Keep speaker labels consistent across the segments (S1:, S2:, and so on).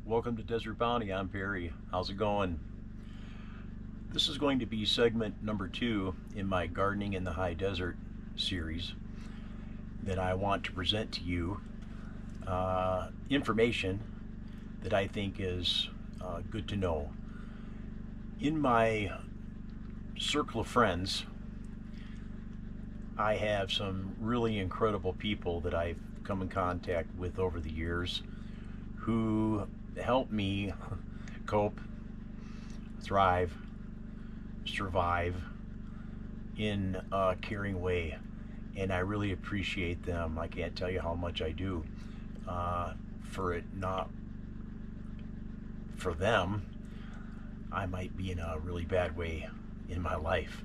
S1: Welcome to Desert Bounty. I'm Perry. How's it going? This is going to be segment number 2 in my Gardening in the High Desert series that I want to present to you information that I think is good to know. In my circle of friends, I have some really incredible people that I've come in contact with over the years who help me cope, thrive, survive in a caring way, and I really appreciate them. I can't tell you how much I do. For it not for them, I might be in a really bad way in my life.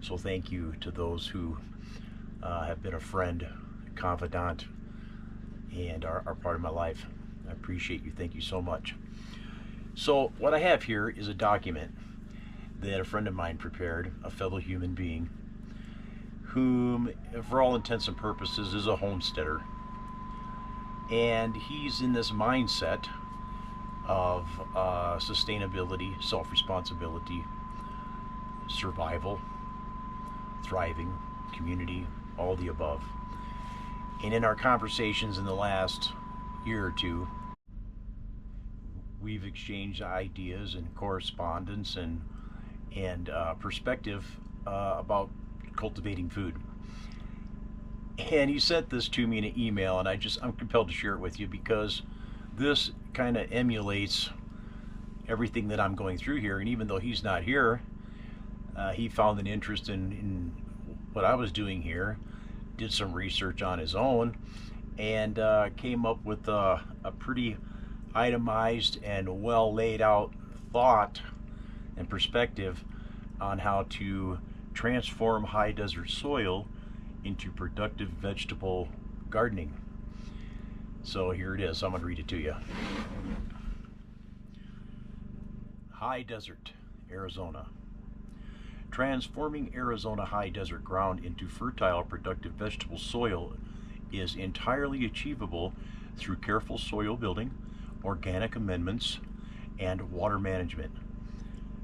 S1: So thank you to those who have been a friend, confidant, and are part of my life. I appreciate you. Thank you so much. So what I have here is a document that a friend of mine prepared, a fellow human being, whom, for all intents and purposes, is a homesteader. And he's in this mindset of sustainability, self-responsibility, survival, thriving, community, all the above. And in our conversations in the last year or two, we've exchanged ideas and correspondence and perspective about cultivating food. And he sent this to me in an email, and I'm compelled to share it with you because this kind of emulates everything that I'm going through here. And even though he's not here, he found an interest in what I was doing here, did some research on his own, and came up with a pretty itemized and well laid out thought and perspective on how to transform high desert soil into productive vegetable gardening. So here it is. I'm going to read it to you. High Desert, Arizona. Transforming Arizona high desert ground into fertile, productive vegetable soil is entirely achievable through careful soil building, organic amendments, and water management.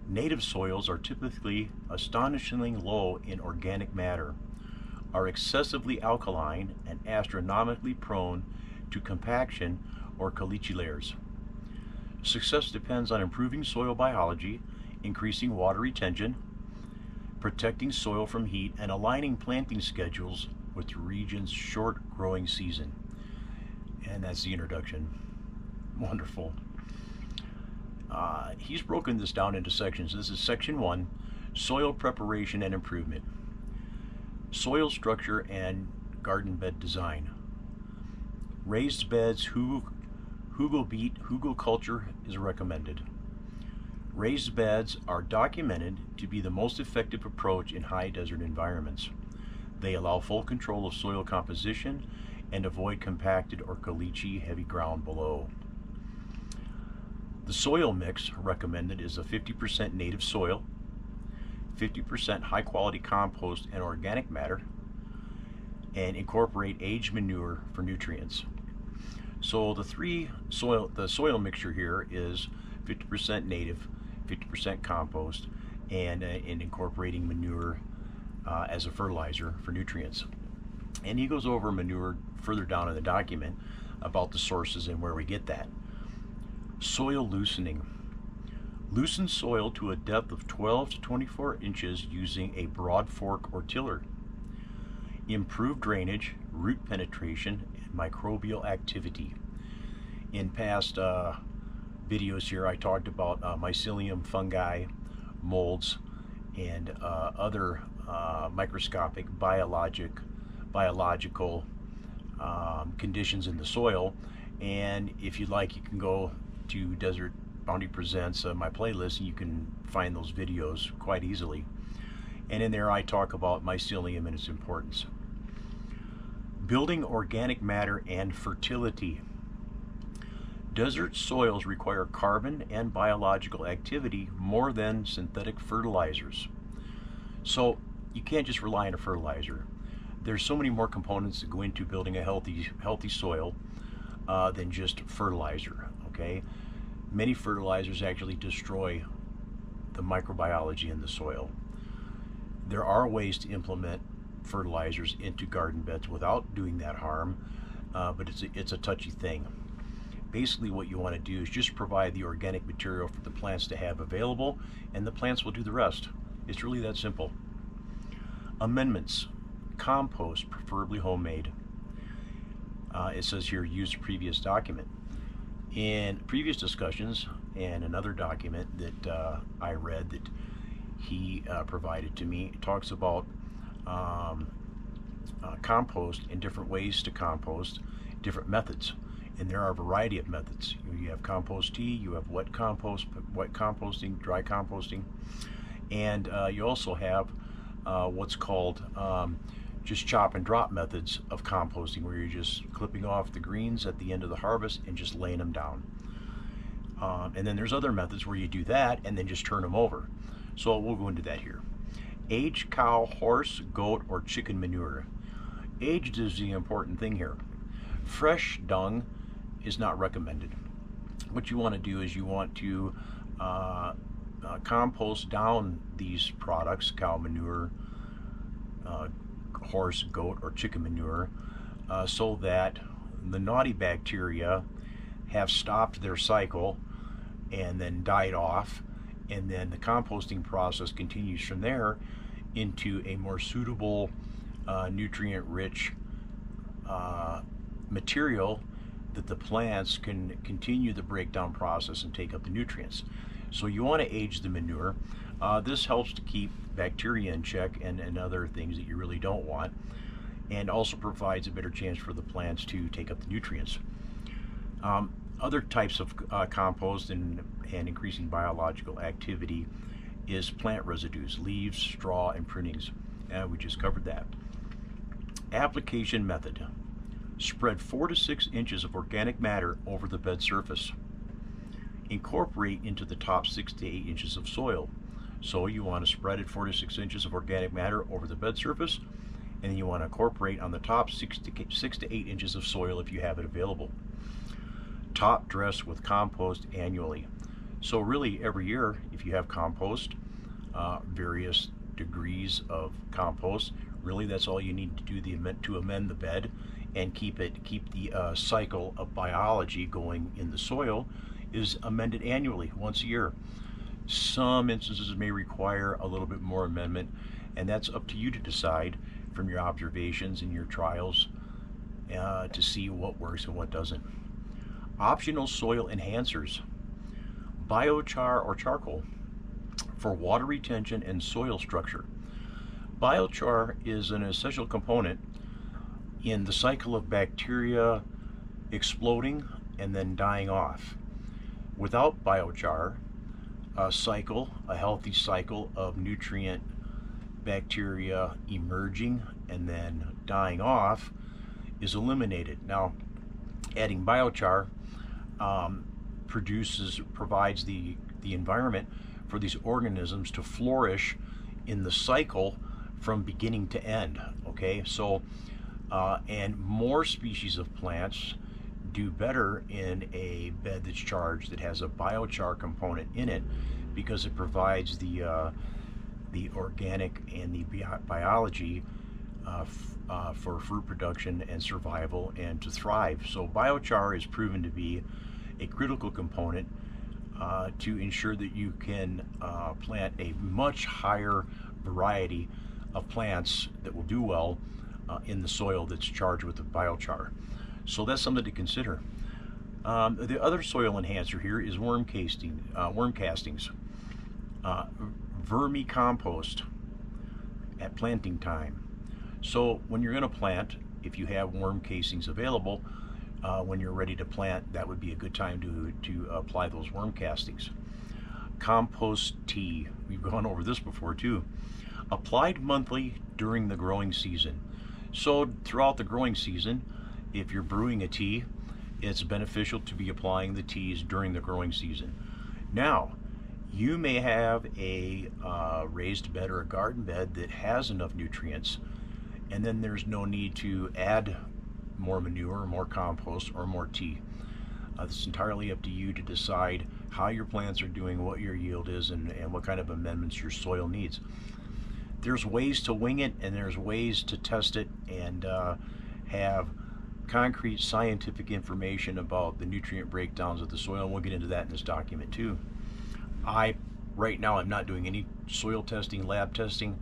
S1: Native soils are typically astonishingly low in organic matter, are excessively alkaline, and astronomically prone to compaction or caliche layers. Success depends on improving soil biology, increasing water retention, protecting soil from heat, and aligning planting schedules with the region's short growing season. And that's the introduction. Wonderful. He's broken this down into sections. This is section 1, soil preparation and improvement. Soil structure and garden bed design. Raised beds, hugelculture is recommended. Raised beds are documented to be the most effective approach in high desert environments. They allow full control of soil composition and avoid compacted or caliche heavy ground below. The soil mix recommended is a 50% native soil, 50% high quality compost and organic matter, and incorporate aged manure for nutrients. So the soil mixture here is 50% native, 50% compost, and incorporating manure as a fertilizer for nutrients. And he goes over manure further down in the document about the sources and where we get that. Soil loosening. Loosen soil to a depth of 12 to 24 inches using a broad fork or tiller. Improve drainage, root penetration, and microbial activity. In past videos here, I talked about mycelium fungi, molds, and other microscopic biological conditions in the soil. And if you'd like, you can go to Desert Bounty Presents, my playlist, and you can find those videos quite easily. And in there I talk about mycelium and its importance. Building organic matter and fertility. Desert soils require carbon and biological activity more than synthetic fertilizers. So you can't just rely on a fertilizer. There's so many more components that go into building a healthy soil than just fertilizer. Okay, Many fertilizers actually destroy the microbiology in the soil. There are ways to implement fertilizers into garden beds without doing that harm, but it's a touchy thing. Basically what you want to do is just provide the organic material for the plants to have available, and the plants will do the rest. It's really that simple. Amendments. Compost, preferably homemade. It says here, use the previous document. In previous discussions, and another document that I read that he provided to me, it talks about compost and different ways to compost, different methods. And there are a variety of methods. You have compost tea, you have wet composting, dry composting, and you also have what's called just chop and drop methods of composting, where you're just clipping off the greens at the end of the harvest and just laying them down. And then there's other methods where you do that and then just turn them over. So we'll go into that here. Aged cow, horse, goat, or chicken manure. Aged is the important thing here. Fresh dung is not recommended. What you want to do is you want to compost down these products, cow manure, horse, goat, or chicken manure, so that the naughty bacteria have stopped their cycle and then died off, and then the composting process continues from there into a more suitable, nutrient-rich material that the plants can continue the breakdown process and take up the nutrients. So you want to age the manure. This helps to keep bacteria in check and other things that you really don't want, and also provides a better chance for the plants to take up the nutrients. Other types of compost and increasing biological activity is plant residues, leaves, straw, and prunings. We just covered that. Application method. Spread 4 to 6 inches of organic matter over the bed surface. Incorporate into the top 6 to 8 inches of soil. So you want to spread it 4 to 6 inches of organic matter over the bed surface, and then you want to incorporate on the top 6 to 8 inches of soil if you have it available. Top dress with compost annually. So really every year, if you have compost, various degrees of compost, really that's all you need to do to amend the bed and keep the cycle of biology going in the soil, is amended annually, once a year. Some instances may require a little bit more amendment, and that's up to you to decide from your observations and your trials to see what works and what doesn't. Optional soil enhancers. Biochar or charcoal for water retention and soil structure. Biochar is an essential component in the cycle of bacteria exploding and then dying off. Without biochar, a healthy cycle of nutrient bacteria emerging and then dying off is eliminated. Now, adding biochar provides the environment for these organisms to flourish in the cycle from beginning to end. Okay, so and more species of plants do better in a bed that's charged that has a biochar component in it, because it provides the organic and the biology for fruit production and survival and to thrive. So biochar is proven to be a critical component to ensure that you can plant a much higher variety of plants that will do well in the soil that's charged with the biochar. So that's something to consider. The other soil enhancer here is worm castings. Vermicompost at planting time. So when you're going to plant, if you have worm casings available, when you're ready to plant, that would be a good time to apply those worm castings. Compost tea. We've gone over this before too. Applied monthly during the growing season. So throughout the growing season, if you're brewing a tea, it's beneficial to be applying the teas during the growing season. Now, you may have a raised bed or a garden bed that has enough nutrients, and then there's no need to add more manure, more compost, or more tea. It's entirely up to you to decide how your plants are doing, what your yield is, and what kind of amendments your soil needs. There's ways to wing it, and there's ways to test it and have concrete scientific information about the nutrient breakdowns of the soil, and we'll get into that in this document too. Right now I'm not doing any soil testing, lab testing.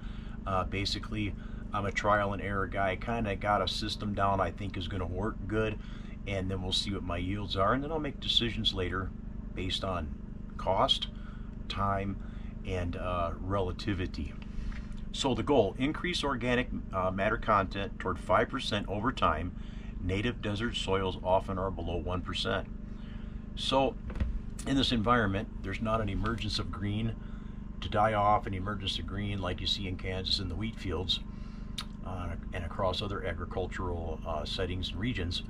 S1: Basically, I'm a trial and error guy. Kind of got a system down I think is going to work good, and then we'll see what my yields are, and then I'll make decisions later based on cost, time, and relativity. So the goal: increase organic matter content toward 5% over time. Native desert soils often are below 1%. So in this environment, there's not an emergence of green to die off, an emergence of green like you see in Kansas in the wheat fields and across other agricultural settings and regions.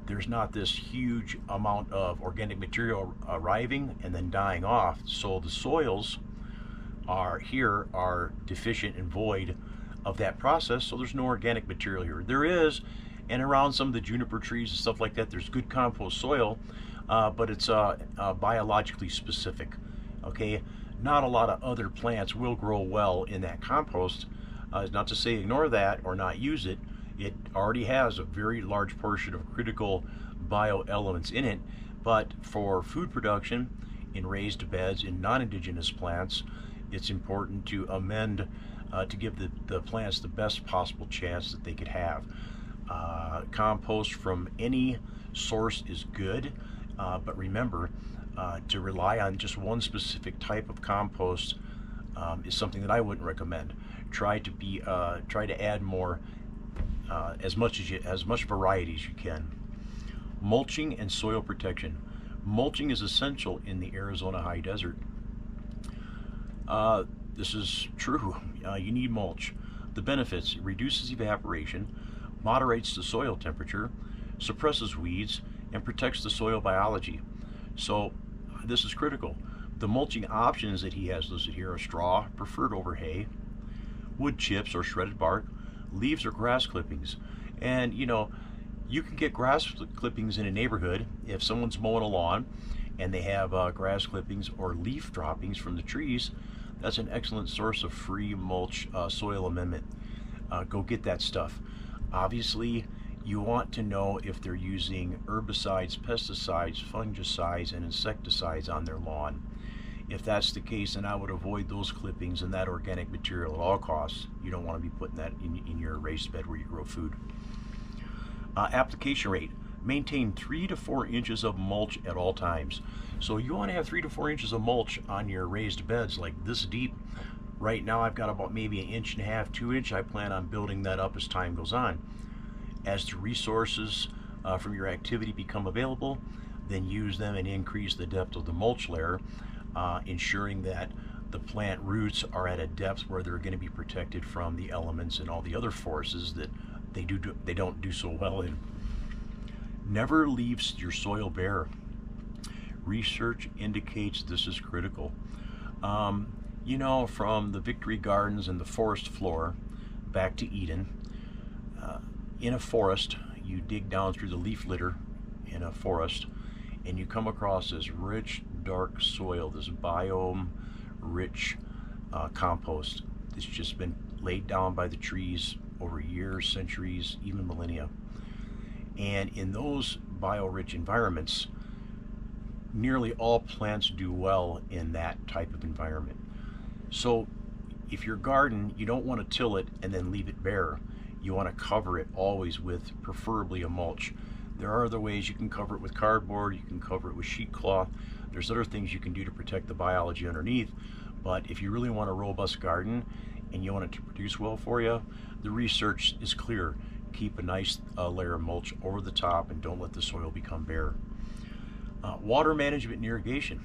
S1: There's not this huge amount of organic material arriving and then dying off. So the soils are deficient and void of that process, so there's no organic material here. There is, and around some of the juniper trees and stuff like that, there's good compost soil, but it's biologically specific. Okay, not a lot of other plants will grow well in that compost. Not to say ignore that or not use it. It already has a very large portion of critical bioelements in it, but for food production in raised beds in non-indigenous plants, it's important to amend to give the plants the best possible chance that they could have. Compost from any source is good, but remember, to rely on just one specific type of compost is something that I wouldn't recommend. Try to add more, as much variety as you can. Mulching and soil protection. Mulching is essential in the Arizona high desert. This is true. You need mulch. The benefits: it reduces evaporation, moderates the soil temperature, suppresses weeds, and protects the soil biology. So this is critical. The mulching options that he has listed here are straw, preferred over hay, wood chips or shredded bark, leaves or grass clippings. And you can get grass clippings in a neighborhood if someone's mowing a lawn and they have grass clippings or leaf droppings from the trees. That's an excellent source of free mulch soil amendment. Go get that stuff. Obviously, you want to know if they're using herbicides, pesticides, fungicides, and insecticides on their lawn. If that's the case, then I would avoid those clippings and that organic material at all costs. You don't want to be putting that in your raised bed where you grow food. Application rate: maintain 3 to 4 inches of mulch at all times. So you want to have 3 to 4 inches of mulch on your raised beds like this deep. Right now I've got about maybe 1.5 inches, 2 inches. I plan on building that up as time goes on. As the resources from your activity become available, then use them and increase the depth of the mulch layer, ensuring that the plant roots are at a depth where they're going to be protected from the elements and all the other forces that they don't do so well in. Never leave your soil bare. Research indicates this is critical. From the Victory Gardens and the forest floor back to Eden, in a forest, you dig down through the leaf litter in a forest, and you come across this rich, dark soil, this biome-rich compost that's just been laid down by the trees over years, centuries, even millennia. And in those bio-rich environments, nearly all plants do well in that type of environment. So if your garden, you don't want to till it and then leave it bare. You want to cover it always with preferably a mulch. There are other ways. You can cover it with cardboard, you can cover it with sheet cloth. There's other things you can do to protect the biology underneath. But if you really want a robust garden and you want it to produce well for you, the research is clear. Keep a nice layer of mulch over the top and don't let the soil become bare. Water management and irrigation.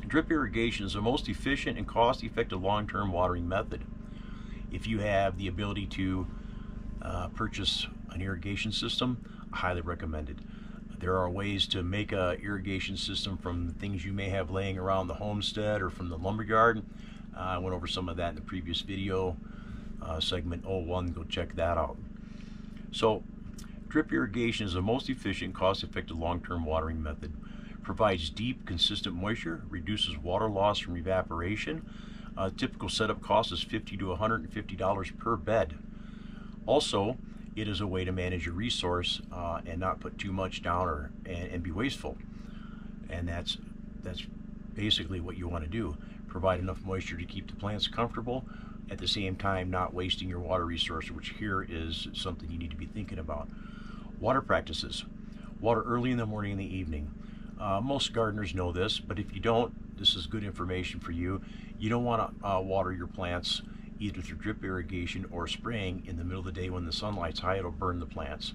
S1: Drip irrigation is the most efficient and cost-effective long-term watering method. If you have the ability to purchase an irrigation system, I highly recommend it. There are ways to make a irrigation system from things you may have laying around the homestead or from the lumberyard. I went over some of that in the previous video, segment 01. Go check that out. So Drip irrigation is the most efficient, cost-effective long-term watering method. Provides deep, consistent moisture, reduces water loss from evaporation. Typical setup cost is $50 to $150 per bed. Also, it is a way to manage your resource and not put too much down and be wasteful. And that's basically what you want to do. Provide enough moisture to keep the plants comfortable, at the same time not wasting your water resource, which here is something you need to be thinking about. Water practices. Water early in the morning and the evening. Most gardeners know this, but if you don't, this is good information for you. You don't want to water your plants either through drip irrigation or spraying in the middle of the day when the sunlight's high. It'll burn the plants.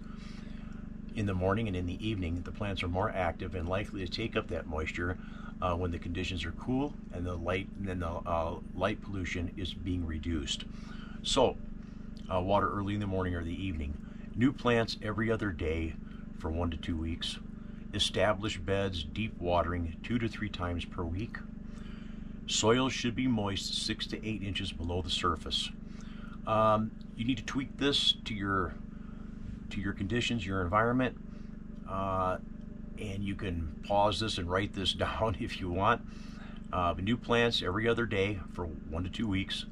S1: In the morning and in the evening, the plants are more active and likely to take up that moisture when the conditions are cool and the light pollution is being reduced. So, water early in the morning or the evening. New plants every other day for 1 to 2 weeks. Establish beds, deep watering 2 to 3 times per week. Soil should be moist 6 to 8 inches below the surface. You need to tweak this to your conditions, your environment, and you can pause this and write this down if you want. New plants every other day for 1 to 2 weeks.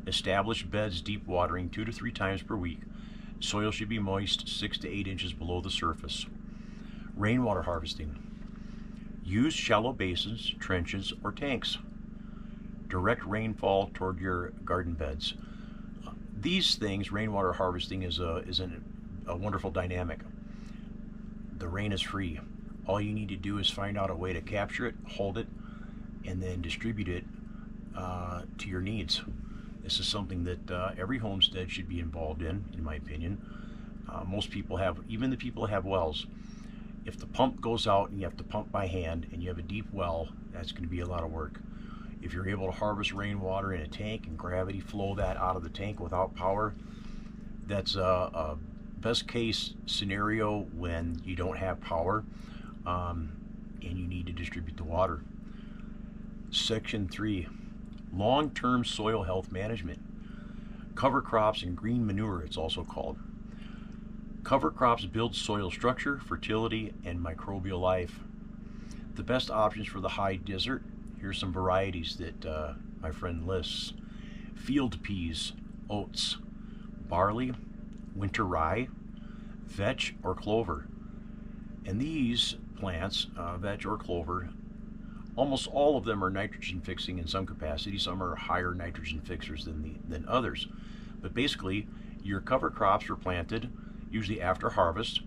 S1: Establish beds, deep watering 2 to 3 times per week. Soil should be moist 6 to 8 inches below the surface. Rainwater harvesting. Use shallow basins, trenches, or tanks. Direct rainfall toward your garden beds. These things, rainwater harvesting is a wonderful dynamic. The rain is free. All you need to do is find out a way to capture it, hold it, and then distribute it to your needs. This is something that every homestead should be involved in my opinion. Most people have, even the people that have wells, if the pump goes out and you have to pump by hand and you have a deep well, that's going to be a lot of work. If you're able to harvest rainwater in a tank and gravity flow that out of the tank without power, that's a best case scenario when you don't have power and you need to distribute the water. Section 3, long-term soil health management. Cover crops and green manure, it's also called. Cover crops build soil structure, fertility, and microbial life. The best options for the high desert, here's some varieties that my friend lists. Field peas, oats, barley, winter rye, vetch or clover. And these plants, vetch or clover, almost all of them are nitrogen fixing in some capacity. Some are higher nitrogen fixers than others. But basically, your cover crops are planted usually after harvest,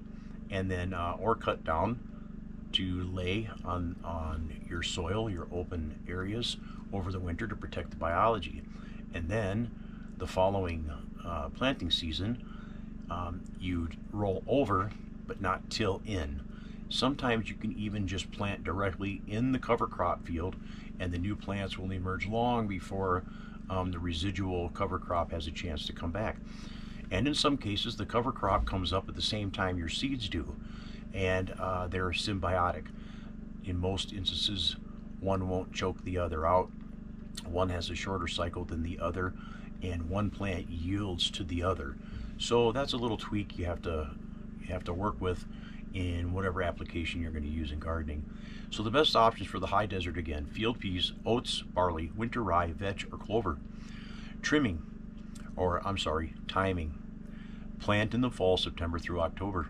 S1: and then or cut down to lay on your soil, your open areas over the winter to protect the biology. And then the following planting season, you'd roll over but not till in. Sometimes you can even just plant directly in the cover crop field, and the new plants will emerge long before the residual cover crop has a chance to come back. And in some cases, the cover crop comes up at the same time your seeds do, and they're symbiotic. In most instances, one won't choke the other out. One has a shorter cycle than the other, and one plant yields to the other. So that's a little tweak you have to work with in whatever application you're going to use in gardening. So the best options for the high desert, again, field peas, oats, barley, winter rye, vetch, or clover. Timing. Plant in the fall, September through October.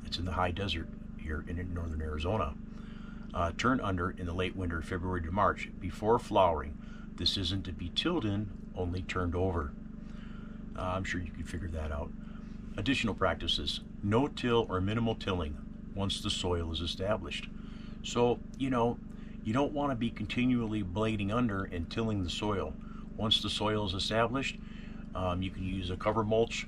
S1: It's in the high desert here in northern Arizona. Turn under in the late winter, February to March, before flowering. This isn't to be tilled in, only turned over. I'm sure you can figure that out. Additional practices: no-till or minimal tilling once the soil is established. So, you don't want to be continually blading under and tilling the soil. Once the soil is established, you can use a cover mulch.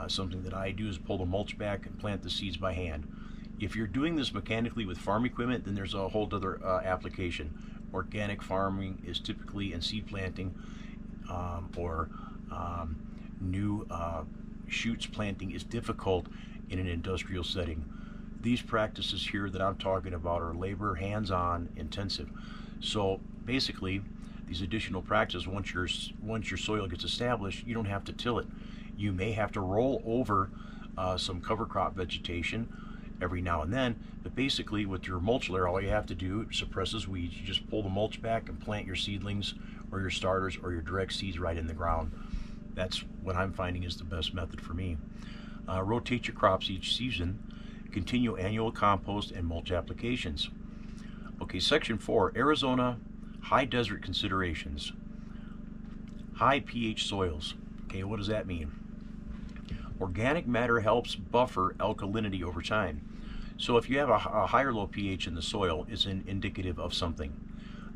S1: Something that I do is pull the mulch back and plant the seeds by hand. If you're doing this mechanically with farm equipment, then there's a whole other application. Organic farming is typically in seed planting or new shoots planting is difficult in an industrial setting. These practices here that I'm talking about are labor, hands-on, intensive. So basically, these additional practices, once your soil gets established, you don't have to till it. You may have to roll over some cover crop vegetation every now and then. But basically with your mulch layer, all you have to do suppresses weeds. You just pull the mulch back and plant your seedlings or your starters or your direct seeds right in the ground. That's what I'm finding is the best method for me. Rotate your crops each season. Continue annual compost and mulch applications. Okay, section 4, Arizona high desert considerations. High pH soils. Okay, what does that mean? Organic matter helps buffer alkalinity over time. So if you have a high or low pH in the soil, it's indicative of something.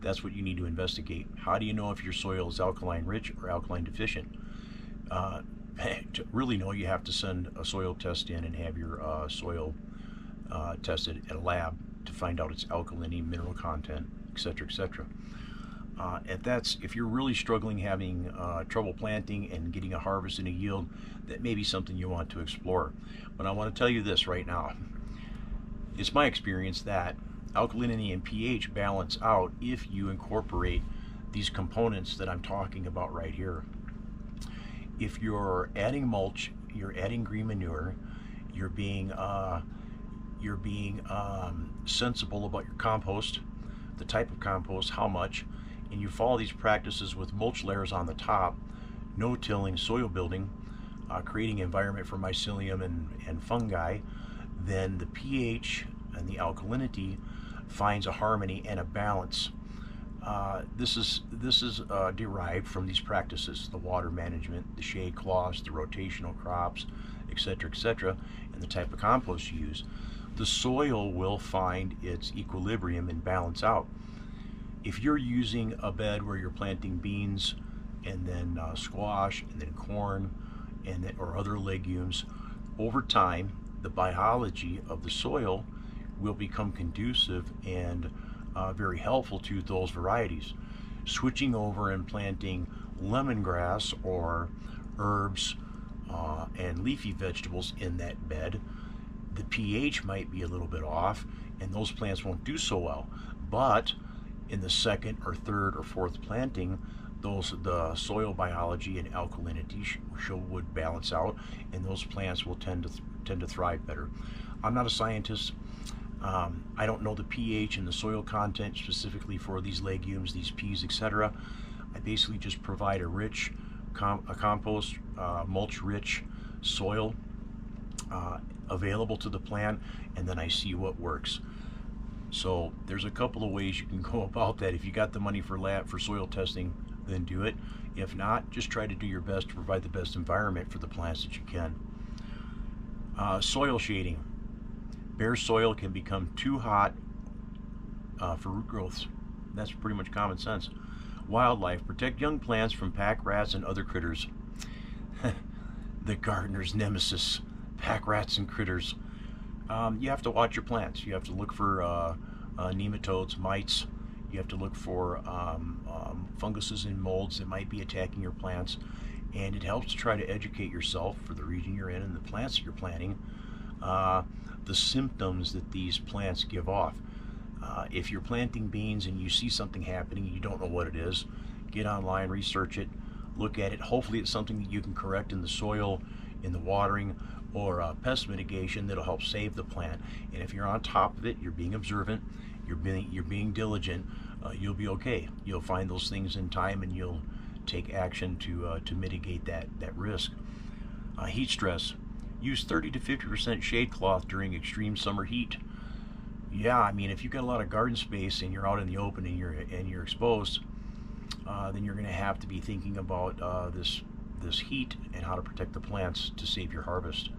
S1: That's what you need to investigate. How do you know if your soil is alkaline rich or alkaline deficient? To really know, you have to send a soil test in and have your soil tested at a lab to find out its alkalinity, mineral content, etc., etc. If you're really struggling, having trouble planting and getting a harvest and a yield, that may be something you want to explore. But I want to tell you this right now. It's my experience that alkalinity and pH balance out if you incorporate these components that I'm talking about right here. If you're adding mulch, you're adding green manure, you're being sensible about your compost, the type of compost, how much, and you follow these practices with mulch layers on the top, no-tilling, soil building, creating environment for mycelium and fungi, then the pH and the alkalinity finds a harmony and a balance. This is derived from these practices: the water management, the shade cloths, the rotational crops, etc., and the type of compost you use. The soil will find its equilibrium and balance out. If you're using a bed where you're planting beans and then squash and then corn and then, or other legumes, over time the biology of the soil will become conducive and very helpful to those varieties. Switching over and planting lemongrass or herbs and leafy vegetables in that bed, the pH might be a little bit off and those plants won't do so well. But in the second or third or fourth planting, the soil biology and alkalinity would balance out, and those plants will tend to thrive better. I'm not a scientist. I don't know the pH and the soil content specifically for these legumes, these peas, etc. I basically just provide a rich compost, mulch-rich soil available to the plant, and then I see what works. So there's a couple of ways you can go about that. If you got the money for soil testing, then do it. If not, just try to do your best to provide the best environment for the plants that you can. Soil shading. Bare soil can become too hot for root growths. That's pretty much common sense. Wildlife. Protect young plants from pack rats and other critters. The gardener's nemesis, pack rats and critters. You have to watch your plants. You have to look for nematodes, mites. You have to look for funguses and molds that might be attacking your plants. And it helps to try to educate yourself for the region you're in and the plants that you're planting, the symptoms that these plants give off. If you're planting beans and you see something happening and you don't know what it is, get online, research it, look at it. Hopefully it's something that you can correct in the soil, in the watering, or pest mitigation that'll help save the plant. And if you're on top of it, you're being observant, you're being diligent, you'll be okay. You'll find those things in time and you'll take action to mitigate that risk. Heat stress. Use 30 to 50% shade cloth during extreme summer heat. Yeah, I mean, if you've got a lot of garden space and you're out in the open and you're exposed, then you're going to have to be thinking about this heat and how to protect the plants to save your harvest.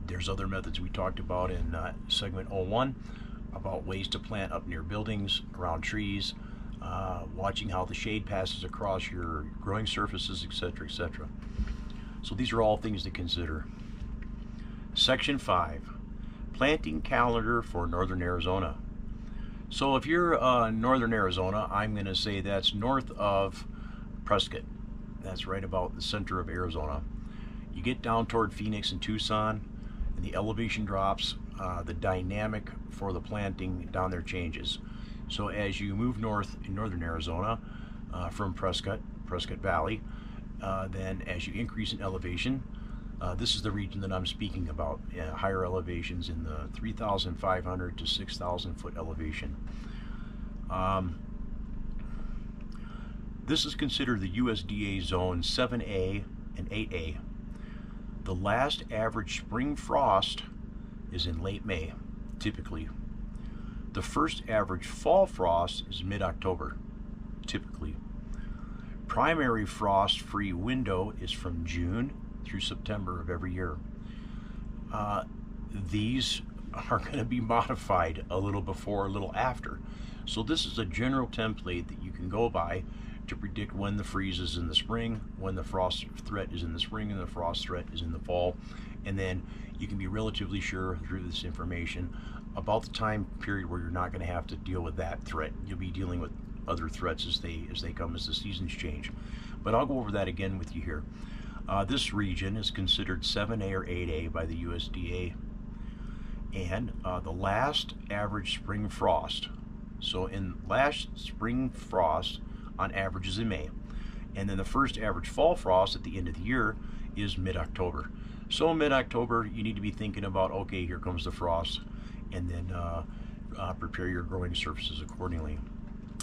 S1: There's other methods we talked about in segment 01 about ways to plant up near buildings, around trees, watching how the shade passes across your growing surfaces, etc., etc. So these are all things to consider. Section 5, planting calendar for northern Arizona. So if you're northern Arizona, I'm going to say that's north of Prescott. That's right about the center of Arizona. You get down toward Phoenix and Tucson, and the elevation drops, the dynamic for the planting down there changes. So as you move north in northern Arizona from Prescott Valley, then as you increase in elevation, This is the region that I'm speaking about, higher elevations in the 3,500 to 6,000 foot elevation. This is considered the USDA Zone 7A and 8A. The last average spring frost is in late May, typically. The first average fall frost is mid-October, typically. Primary frost-free window is from June through September of every year. These are going to be modified a little before, a little after. So this is a general template that you can go by to predict when the freeze is in the spring, when the frost threat is in the spring, and the frost threat is in the fall. And then you can be relatively sure through this information about the time period where you're not going to have to deal with that threat. You'll be dealing with other threats as they come as the seasons change. But I'll go over that again with you here. This region is considered 7A or 8A by the USDA. And the last average spring frost, so in last spring frost on average is in May, and then the first average fall frost at the end of the year is mid-October. So mid-October you need to be thinking about, okay, here comes the frost, and then prepare your growing surfaces accordingly.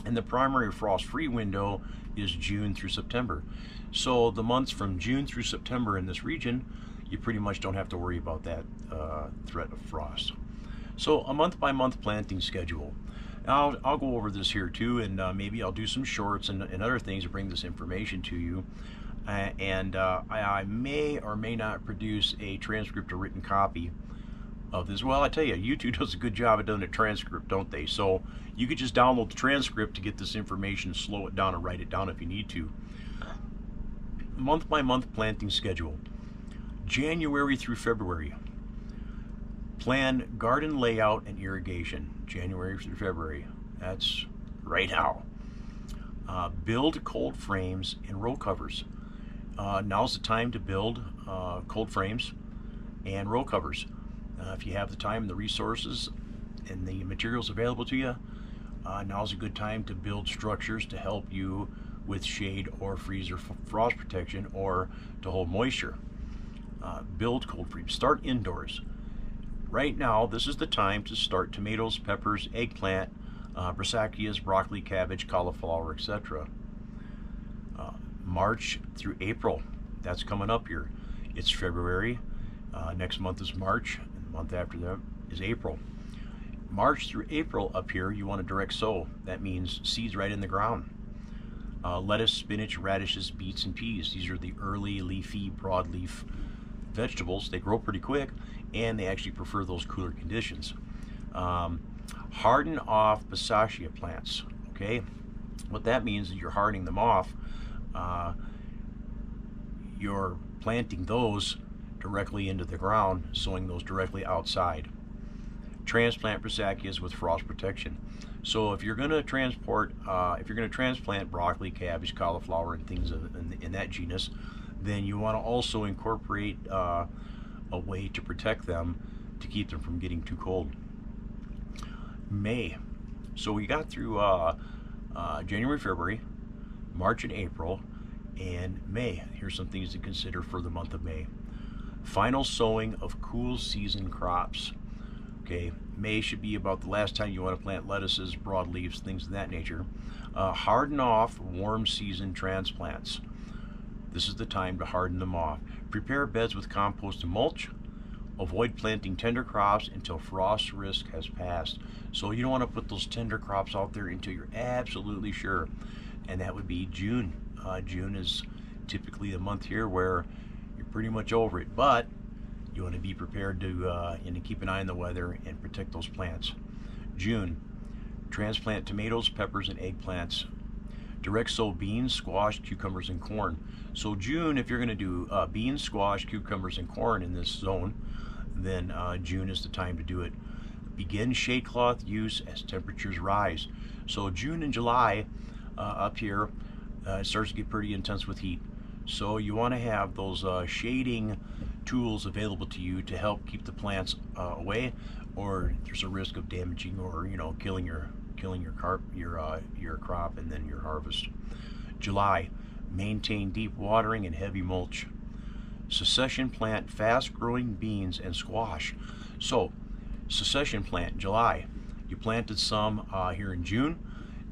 S1: And the primary frost-free window is June through September. So the months from June through September in this region, you pretty much don't have to worry about that threat of frost. So a month-by-month planting schedule. I'll go over this here too, and maybe I'll do some shorts and other things to bring this information to you. I may or may not produce a transcript or written copy of this. Well, I tell you, YouTube does a good job of doing a transcript, don't they? So you could just download the transcript to get this information, slow it down, or write it down if you need to. Month-by-month planting schedule. January through February. Plan garden layout and irrigation, January through February. That's right now. Build cold frames and row covers. Now's the time to build cold frames and row covers. If you have the time, the resources, and the materials available to you, now's a good time to build structures to help you with shade or freeze or frost protection, or to hold moisture. Build cold frames. Start indoors. Right now, this is the time to start tomatoes, peppers, eggplant, brassicas, broccoli, cabbage, cauliflower, etc. March through April, that's coming up here. It's February, next month is March, and the month after that is April. March through April up here, you want to direct sow. That means seeds right in the ground. Lettuce, spinach, radishes, beets, and peas. These are the early leafy broadleaf vegetables. They grow pretty quick, and they actually prefer those cooler conditions. Harden off Basacia plants. Okay, what that means is you're hardening them off. You're planting those directly into the ground, sowing those directly outside. Transplant brassicas with frost protection. So if you're going to transplant broccoli, cabbage, cauliflower, and things in that genus, then you want to also incorporate a way to protect them, to keep them from getting too cold. May. So we got through January, February, March and April, and May. Here's some things to consider for the month of May. Final sowing of cool season crops. Okay, May should be about the last time you want to plant lettuces, broadleaves, things of that nature. Harden off warm season transplants. This is the time to harden them off. Prepare beds with compost and mulch. Avoid planting tender crops until frost risk has passed. So you don't want to put those tender crops out there until you're absolutely sure. And that would be June. June is typically a month here where you're pretty much over it. But you want to be prepared to keep an eye on the weather and protect those plants. June. Transplant tomatoes, peppers, and eggplants. Direct sow beans, squash, cucumbers, and corn. So June, if you're going to do beans, squash, cucumbers, and corn in this zone, then June is the time to do it. Begin shade cloth use as temperatures rise. So June and July up here, it starts to get pretty intense with heat. So you want to have those shading tools available to you to help keep the plants away, or there's a risk of damaging or killing your crop and then your harvest. July, maintain deep watering and heavy mulch. Succession plant fast-growing beans and squash. So, succession plant, July. You planted some here in June.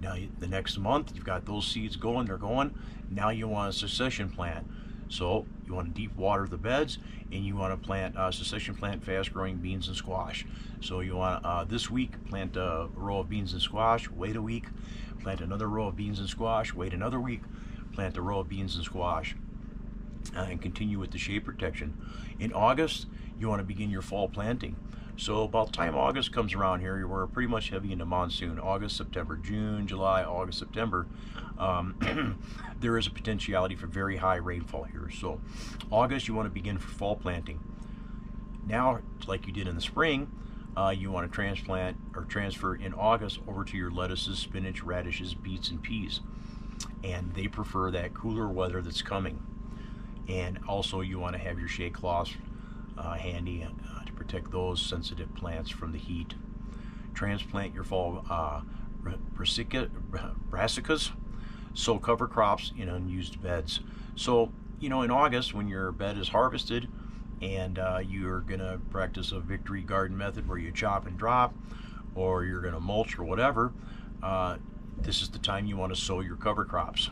S1: Now, the next month, you've got those seeds going, they're going. Now you want a succession plant. So, you want to deep water the beds, and you want to plant succession plant fast-growing beans and squash. So, you want this week, plant a row of beans and squash, wait a week, plant another row of beans and squash, wait another week, plant a row of beans and squash, and continue with the shade protection. In August, you want to begin your fall planting. So about the time August comes around here, we're pretty much heavy into monsoon. August, September, June, July, August, September. There is a potentiality for very high rainfall here. So August, you want to begin for fall planting. Now, like you did in the spring, you want to transplant or transfer in August over to your lettuces, spinach, radishes, beets, and peas. And they prefer that cooler weather that's coming. And also you want to have your shade cloths handy to protect those sensitive plants from the heat. Transplant your fall brassicas, sow cover crops in unused beds. So, you know, in August when your bed is harvested and you're going to practice a victory garden method where you chop and drop, or you're going to mulch or whatever, this is the time you want to sow your cover crops.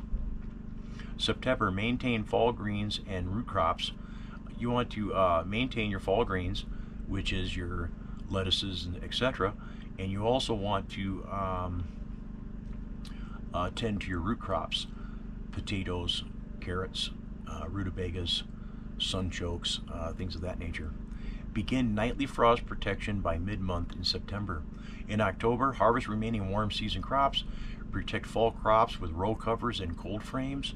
S1: September, maintain fall greens and root crops. You want to maintain your fall greens, which is your lettuces and etc. And you also want to tend to your root crops, potatoes, carrots, rutabagas, sunchokes, things of that nature. Begin nightly frost protection by mid-month in September. In October, harvest remaining warm season crops. Protect fall crops with row covers and cold frames.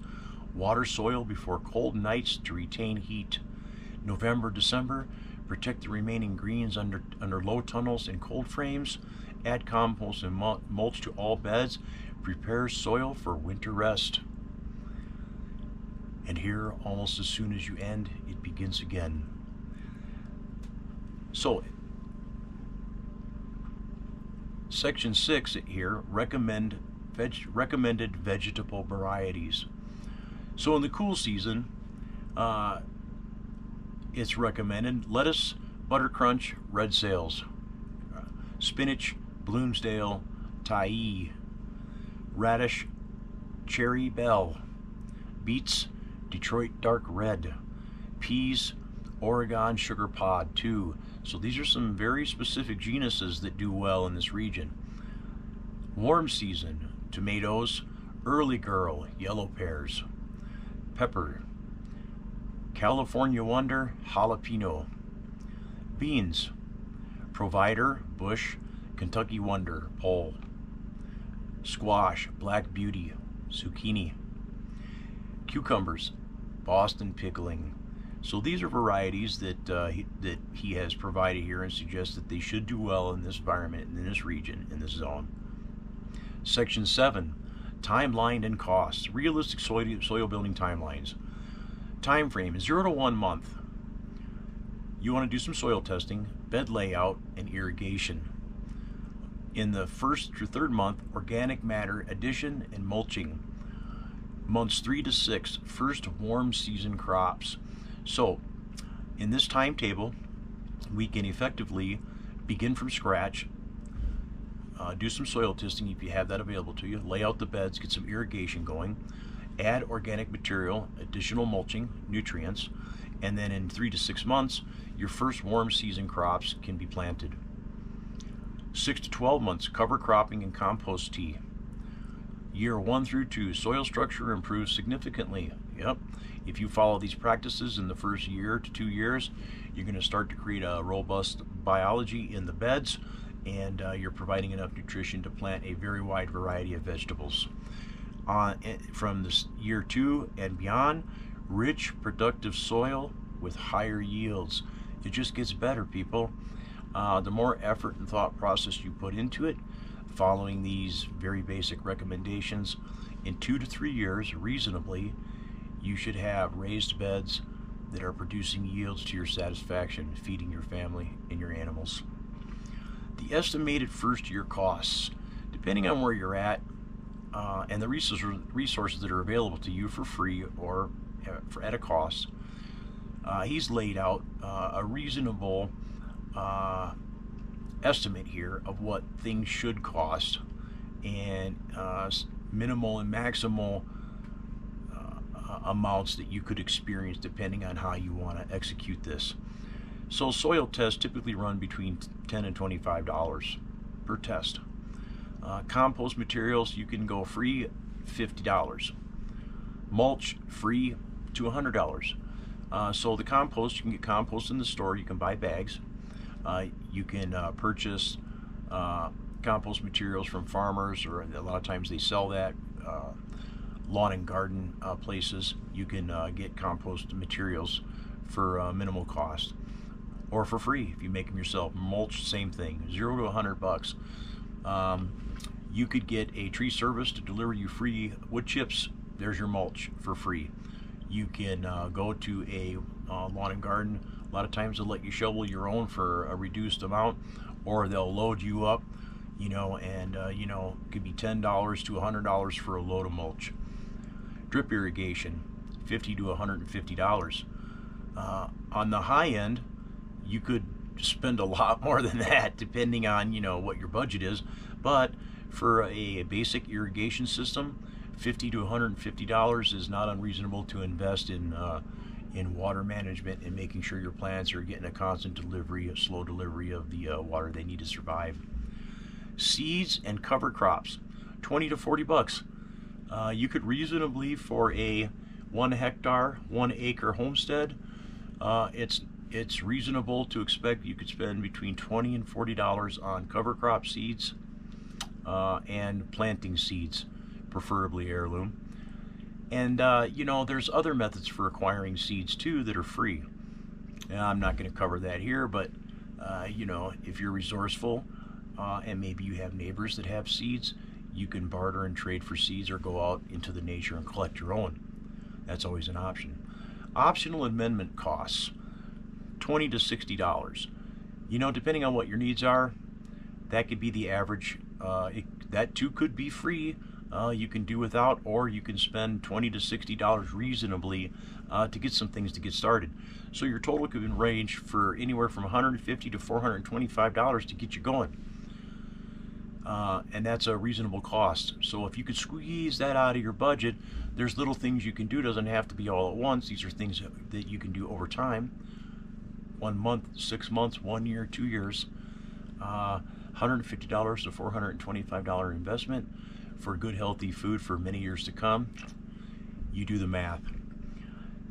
S1: Water soil before cold nights to retain heat. November, December, protect the remaining greens under low tunnels and cold frames. Add compost and mulch to all beds. Prepare soil for winter rest. And here, almost as soon as you end, it begins again. So, section 6 here, recommended vegetable varieties. So in the cool season, it's recommended lettuce, butter crunch, red sails, spinach, Bloomsdale, Thai, radish, cherry bell, beets, Detroit dark red, peas, Oregon sugar pod 2. So these are some very specific genuses that do well in this region. Warm season, tomatoes, early girl, yellow pears, pepper, California Wonder, jalapeno, beans, Provider, Bush, Kentucky Wonder, Pole, squash, Black Beauty, zucchini, cucumbers, Boston pickling. So these are varieties that he has provided here and suggests that they should do well in this environment, in this region, in this zone. Section 7, timeline and costs. Realistic soil building timelines. Time frame is 0 to 1 month. You want to do some soil testing, bed layout, and irrigation. In the 1st through 3rd month, organic matter addition and mulching. Months 3 to 6, first warm season crops. So, in this timetable, we can effectively begin from scratch, do some soil testing if you have that available to you, lay out the beds, get some irrigation going, add organic material, additional mulching, nutrients, and then in 3 to 6 months, your first warm season crops can be planted. 6 to 12 months, cover cropping and compost tea. Year 1 through 2, soil structure improves significantly. Yep. If you follow these practices in the first year to 2 years, you're going to start to create a robust biology in the beds, and you're providing enough nutrition to plant a very wide variety of vegetables. From this year 2 and beyond, rich, productive soil with higher yields. It just gets better, people. The more effort and thought process you put into it, following these very basic recommendations, in 2 to 3 years, reasonably, you should have raised beds that are producing yields to your satisfaction, feeding your family and your animals. The estimated first year costs, depending on where you're at, and the resources that are available to you for free or at a cost, He's laid out a reasonable estimate here of what things should cost, and minimal and maximal amounts that you could experience depending on how you want to execute this. So soil tests typically run between $10 and $25 per test. Compost materials, you can go free, $50. Mulch, free to $100. So the compost, you can get compost in the store. You can buy bags. You can purchase compost materials from farmers, or a lot of times they sell that. Lawn and garden places, you can get compost materials for minimal cost, or for free if you make them yourself. Mulch, same thing, $0 to $100. You could get a tree service to deliver you free wood chips. There's your mulch for free. You can go to a lawn and garden. A lot of times they'll let you shovel your own for a reduced amount, or they'll load you up, and it could be $10 to $100 for a load of mulch. Drip irrigation, $50 to $150. On the high end, you could spend a lot more than that depending on what your budget is, but for a basic irrigation system, $50 to $150 is not unreasonable to invest in water management and making sure your plants are getting a constant delivery, a slow delivery of the water they need to survive. Seeds and cover crops, $20 to $40. You could reasonably, for a 1 hectare, 1 acre homestead, it's reasonable to expect you could spend between $20 and $40 on cover crop seeds and planting seeds, preferably heirloom. And there's other methods for acquiring seeds too that are free. And I'm not going to cover that here, but if you're resourceful and maybe you have neighbors that have seeds, you can barter and trade for seeds, or go out into the nature and collect your own. That's always an option. Optional amendment costs, $20 to $60. Depending on what your needs are, that could be the average. That too could be free. You can do without, or you can spend $20 to $60 reasonably to get some things to get started. So your total could range for anywhere from $150 to $425 to get you going. And that's a reasonable cost. So if you could squeeze that out of your budget, there's little things you can do. It doesn't have to be all at once. These are things that you can do over time. 1 month, 6 months, 1 year, 2 years. $150 to $425 investment for good healthy food for many years to come. You do the math.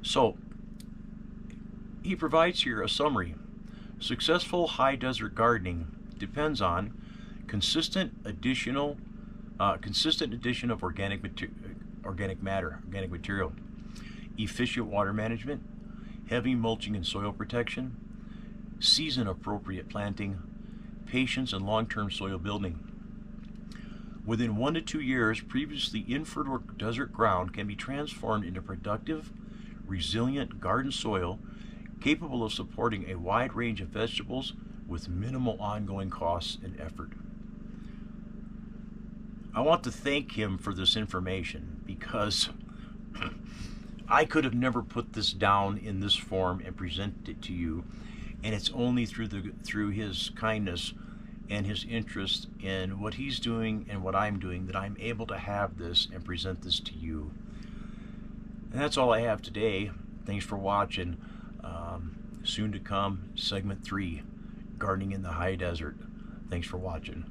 S1: So he provides here a summary. Successful high desert gardening depends on consistent addition of organic material, efficient water management, heavy mulching and soil protection, season appropriate planting, patience and long-term soil building. Within 1 to 2 years, previously infertile desert ground can be transformed into productive, resilient garden soil capable of supporting a wide range of vegetables with minimal ongoing costs and effort. I want to thank him for this information, because I could have never put this down in this form and presented it to you, and it's only through his kindness and his interest in what he's doing and what I'm doing that I'm able to have this and present this to you. And that's all I have today. Thanks for watching. Soon to come, segment 3, gardening in the high desert. Thanks for watching.